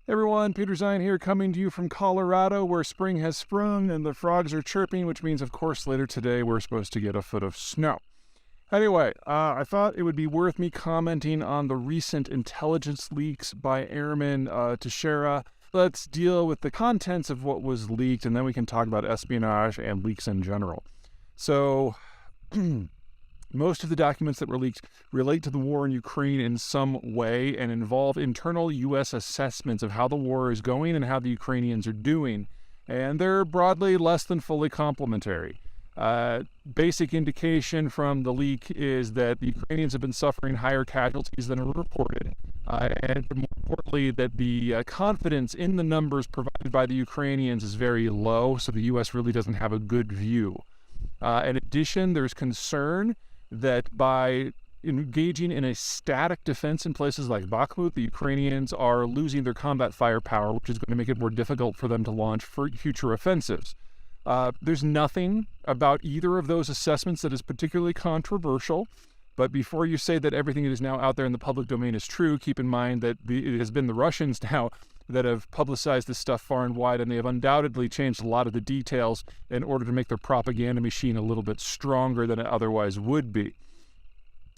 Hey everyone, Peter Zeihan here, coming to you from Colorado, where spring has sprung and the frogs are chirping, which means, of course, later today we're supposed to get a foot of snow. Anyway, I thought it would be worth me commenting on the recent intelligence leaks by Airman Teixeira. Let's deal with the contents of what was leaked, and then we can talk about espionage and leaks in general. So, most of the documents that were leaked relate to the war in Ukraine in some way and involve internal U.S. assessments of how the war is going and how the Ukrainians are doing. And they're broadly less than fully complimentary. Basic indication from the leak is that the Ukrainians have been suffering higher casualties than are reported. And more importantly, that the confidence in the numbers provided by the Ukrainians is very low, so the U.S. really doesn't have a good view. In addition, there's concern that by engaging in a static defense in places like Bakhmut, the Ukrainians are losing their combat firepower, which is going to make it more difficult for them to launch future offensives. There's nothing about either of those assessments that is particularly controversial, but before you say that everything that is now out there in the public domain is true, keep in mind that it has been the Russians now that have publicized this stuff far and wide, and they have undoubtedly changed a lot of the details in order to make their propaganda machine a little bit stronger than it otherwise would be.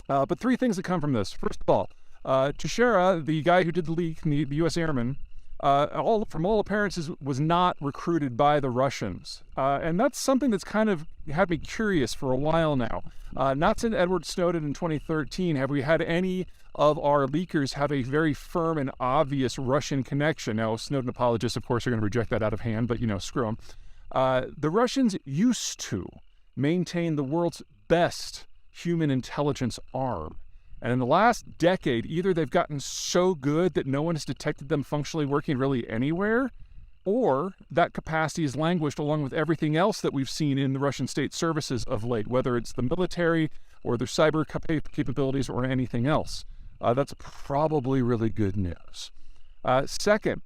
But three things that come from this. First of all, Teixeira, the guy who did the leak, the U.S. Airman, from all appearances, was not recruited by the Russians. And that's something that's kind of had me curious for a while now. Not since Edward Snowden in 2013 have we had any of our leakers have a very firm and obvious Russian connection. Now, Snowden apologists, of course, are going to reject that out of hand, but, screw them. The Russians used to maintain the world's best human intelligence arm. And in the last decade, either they've gotten so good that no one has detected them functionally working really anywhere, or that capacity has languished along with everything else that we've seen in the Russian state services of late, whether it's the military or their cyber capabilities or anything else. That's probably really good news. Second,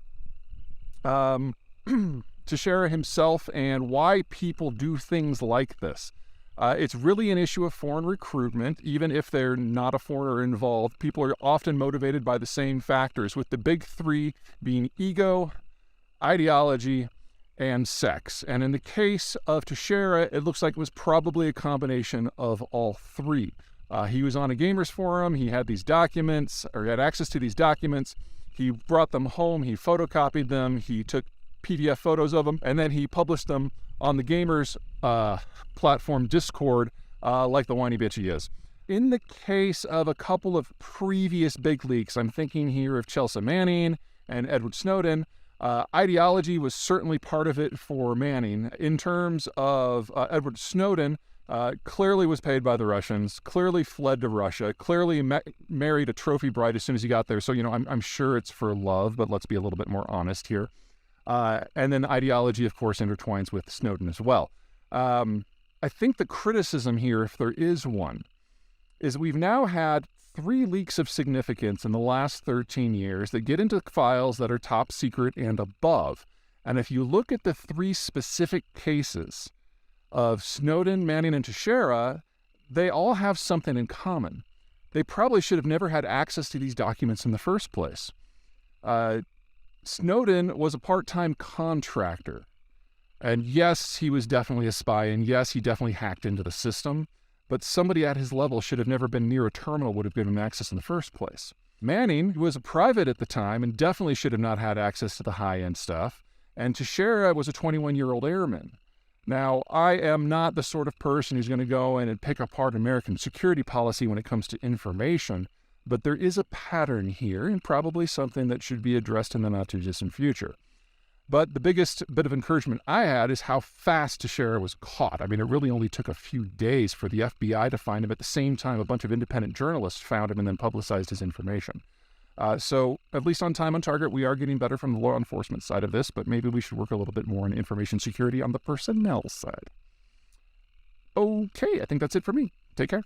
Teixeira himself and why people do things like this. It's really an issue of foreign recruitment, even if they're not a foreigner involved. People are often motivated by the same factors, with the big three being ego, ideology, and sex. And in the case of Teixeira, it looks like it was probably a combination of all three. He was on a gamers forum, he had these documents, or had access to these documents, he brought them home, he photocopied them, he took PDF photos of them, and then he published them on the gamers platform Discord, like the whiny bitch he is. In the case of a couple of previous big leaks, I'm thinking here of Chelsea Manning and Edward Snowden, ideology was certainly part of it for Manning. In terms of Edward Snowden, clearly was paid by the Russians, clearly fled to Russia, clearly married a trophy bride as soon as he got there. So, I'm sure it's for love, but let's be a little bit more honest here. And then ideology, of course, intertwines with Snowden as well. I think the criticism here, if there is one, is we've now had 3 leaks of significance in the last 13 years that get into files that are top secret and above. And if you look at the 3 specific cases of Snowden, Manning, and Teixeira, they all have something in common. They probably should have never had access to these documents in the first place. Snowden was a part-time contractor. And yes, he was definitely a spy, and yes, he definitely hacked into the system, but somebody at his level should have never been near a terminal would have given him access in the first place. Manning, who was a private at the time and definitely should have not had access to the high-end stuff, and Teixeira was a 21-year-old airman. Now, I am not the sort of person who's going to go in and pick apart American security policy when it comes to information, but there is a pattern here and probably something that should be addressed in the not-too-distant future. But the biggest bit of encouragement I had is how fast Teixeira was caught. I mean, it really only took a few days for the FBI to find him. At the same time, a bunch of independent journalists found him and then publicized his information. So, at least on time on target, we are getting better from the law enforcement side of this, but maybe we should work a little bit more on information security on the personnel side. Okay, I think that's it for me. Take care.